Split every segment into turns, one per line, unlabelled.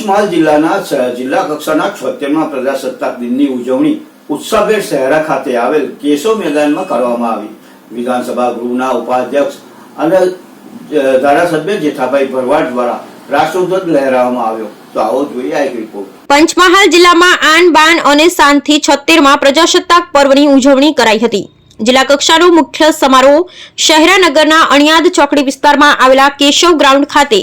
પંચમહાલ જિલ્લા કક્ષાના 76મા પ્રજાસત્તાક દિનની ઉજવણી ઉત્સાહભેર શહેરા ખાતે આવેલ કેશવ મેદાનમાં કરવામાં આવી। વિધાનસભા ગૃહના ઉપાધ્યક્ષ અને ધારાસભ્ય જેઠાભાઈ ભરવાડ દ્વારા રાષ્ટ્રધ્વજ લહેરાવવામાં આવ્યો। તો આવો જોઈએ આ એક રિપોર્ટ।
પંચમહાલ જિલ્લામાં આન બાન અને શાનથી 76મા પ્રજાસત્તાક પર્વની ઉજવણી કરાઈ હતી। જિલ્લા કક્ષાનો મુખ્ય સમારોહ શહેરાનગરના અણિયાદ ચોકડી વિસ્તારમાં આવેલા કેશવ ગ્રાઉન્ડ ખાતે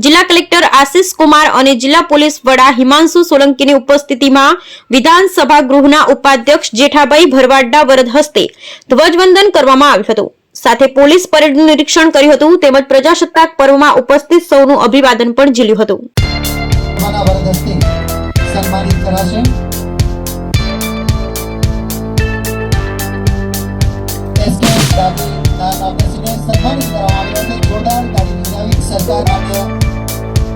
જિલ્લા કલેક્ટર આશિષ કુમાર અને જિલ્લા પોલીસ વડા હિમાંશુ સોલંકીની ઉપસ્થિતિમાં વિધાનસભા ગૃહના ઉપાધ્યક્ષ જેઠાભાઈ ભરવાડના વરદ હસ્તે ધ્વજવંદન કરવામાં આવ્યું હતું। સાથે પોલીસ પરેડનું નિરીક્ષણ કર્યું હતું તેમજ પ્રજાસત્તાક પર્વમાં ઉપસ્થિત સૌનું અભિવાદન પણ ઝીલ્યું હતું।
સન્માનિત કરાશે। એસકે રાબીના પ્રેસિડેન્ટ સન્માનિત કરવામાં આવ્યા છે। જોરદાર તાળીની આવી સરકાર માન્ય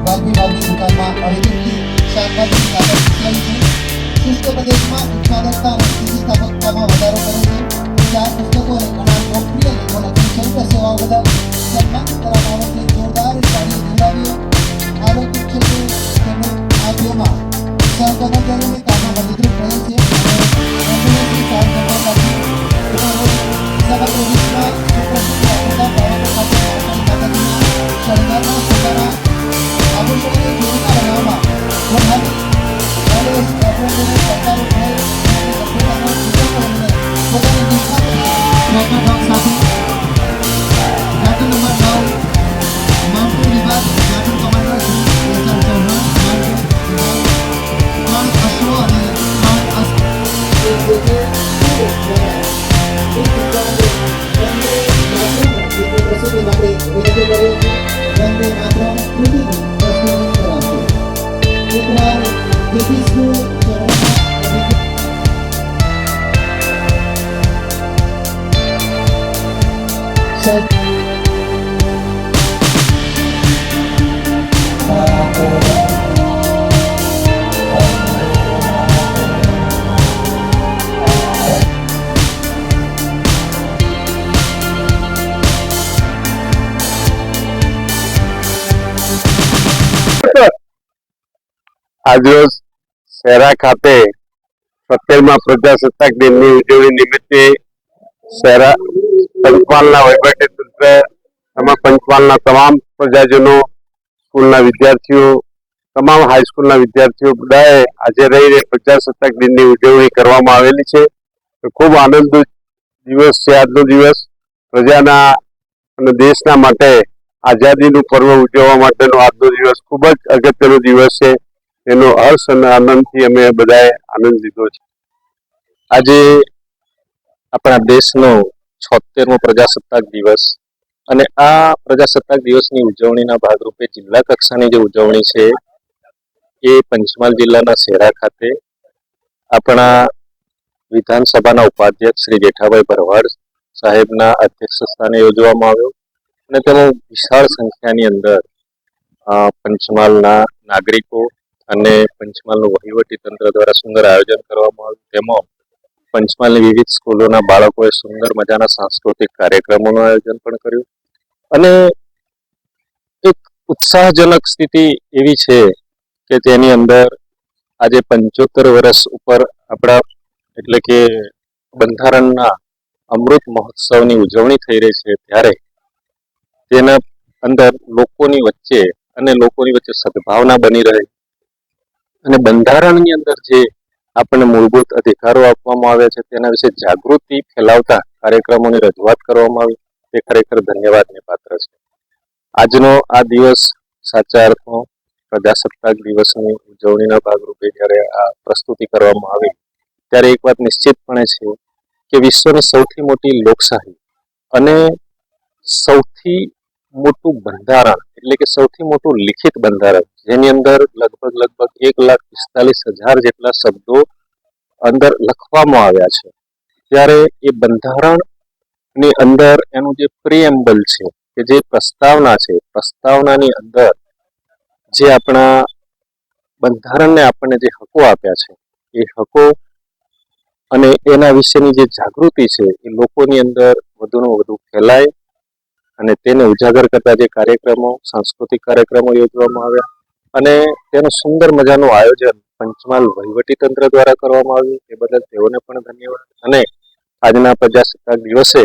વાજબી દુકાનમાં અવિરતથી શાકભાજી આયાત છે। શુષ્ક પ્રદેશમાં ઉત્પાદકતા અને સ્થિતિસ્થાપકતામાં વધારો કરે છે। 4 પુસ્તકો અને ઘણા લોકપ્રિય લેખો લખી સૌને સેવાઓ બદલ સન્માનિત કરવામાં આવે છે। જોરદાર તાળી દિલાવીએ આરોગ્ય ક્ષેત્રે તેમજ આરોગ્યમાં સહકર્મચારીઓને કામમાં મદદરૂપ રહે છે અને કામ કરવાથી સમગ્ર વિશ્વમાં સુપ્રસિદ્ધ આપણા બાળકો સાથે સરકારના પોતાના આભૂષણોને જોડતા બનાવવામાં પોતાની કોલેજ એપ્રેન્ટિસને સરકારો પોતાની નિષ્ઠા સાથે ઘાટી નંબર 9 માઉન્ટેન વિભાગ ઘાટી કમાન્ડર શ્રી
આજરોજ શહેરા ખાતે 70મા પ્રજાસત્તાક દિનની ઉજવણી નિમિત્તે શહેરા પંચમહાલના વહીવટીતંત્ર એમાં પંચમહાલના તમામ પ્રજાજનો, સ્કૂલના વિદ્યાર્થીઓ, તમામ હાઈસ્કૂલના વિદ્યાર્થીઓ બધાએ આજે રહીને પ્રજાસત્તાક દિનની ઉજવણી કરવામાં આવેલી છે। ખૂબ આનંદનો દિવસ છે આજનો દિવસ। પ્રજાના અને દેશના માટે આઝાદીનું પર્વ ઉજવવા માટેનો આજનો દિવસ ખૂબ જ અગત્યનો દિવસ છે। એનો હર્ષ અને આનંદથી અમે બધાએ આનંદ લીધો છે।
આજે આપણા દેશનો 76મો પ્રજાસત્તાક દિવસ અને આ પ્રજાસત્તાક દિવસની ઉજવણીના ભાગરૂપે જિલ્લા કક્ષાની જે ઉજવણી છે એ પંચમહાલ જિલ્લાના શહેરા ખાતે આપણા વિધાનસભાના ઉપાધ્યક્ષ શ્રી જેઠાભાઈ ભરવાડ સાહેબના અધ્યક્ષ સ્થાને યોજવામાં આવ્યો અને તેમાં વિશાળ સંખ્યાની અંદર પંચમહાલના નાગરિકો અને પંચમહાલનું વહીવટી તંત્ર દ્વારા સુંદર આયોજન કરવામાં આવ્યું। તેમાં પંચમહાલની વિવિધ સ્કૂલોના બાળકોએ સુંદર મજાના સાંસ્કૃતિક કાર્યક્રમોનું આયોજન પણ કર્યું અને એક ઉત્સાહજનક સ્થિતિ એવી છે કે તેની અંદર આજે 75 વર્ષ ઉપર આપણા એટલે કે બંધારણના અમૃત મહોત્સવની ઉજવણી થઈ રહી છે ત્યારે તેના અંદર લોકોની વચ્ચે સદભાવના બની રહે અને બંધારણની અંદર જે આપણને મૂળભૂત અધિકારો આપવામાં આવ્યા છે તેના વિશે જાગૃતિ ફેલાવતા કાર્યક્રમોની રજૂઆત કરવામાં આવી તે ખરેખર ધન્યવાદને પાત્ર છે। આજનો આ દિવસ સાચા અર્થમાં પ્રજાસત્તાક દિવસની ઉજવણીના ભાગરૂપે જ્યારે આ પ્રસ્તુતિ કરવામાં આવી ત્યારે એક વાત નિશ્ચિતપણે છે કે વિશ્વની સૌથી મોટી લોકશાહી અને સૌથી મોટું બંધારણ એટલે કે સૌથી મોટું લિખિત બંધારણ જેની અંદર લગભગ 1,45,000 જેટલા શબ્દો અંદર લખવામાં આવ્યા છે ત્યારે એ બંધારણની અંદર એનું જે પ્રિએમ્બલ છે કે જે પ્રસ્તાવના છે પ્રસ્તાવનાની અંદર જે આપણા બંધારણને આપણને જે હકો આપ્યા છે એ હકો અને એના વિશેની જે જાગૃતિ છે એ લોકોની અંદર વધુને વધુ ફેલાય અને તેને ઉજાગર કરતા જે કાર્યક્રમો સાંસ્કૃતિક કાર્યક્રમો યોજવામાં આવ્યા અને તેનું સુંદર મજાનું આયોજન પંચમહાલ વહીવટી તંત્ર દ્વારા કરવામાં આવ્યું તે બદલ તેઓને પણ ધન્યવાદ. અને આજના પ્રજાસત્તાક દિવસે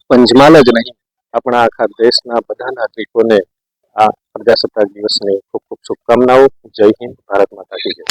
પંચમહાલ જ નહીં, આપણા આખા દેશના બધા નાગરિકોને આ પ્રજાસત્તાક દિવસની ખૂબ ખૂબ શુભકામનાઓ. જય હિન્દ, ભારત માતા કી જય.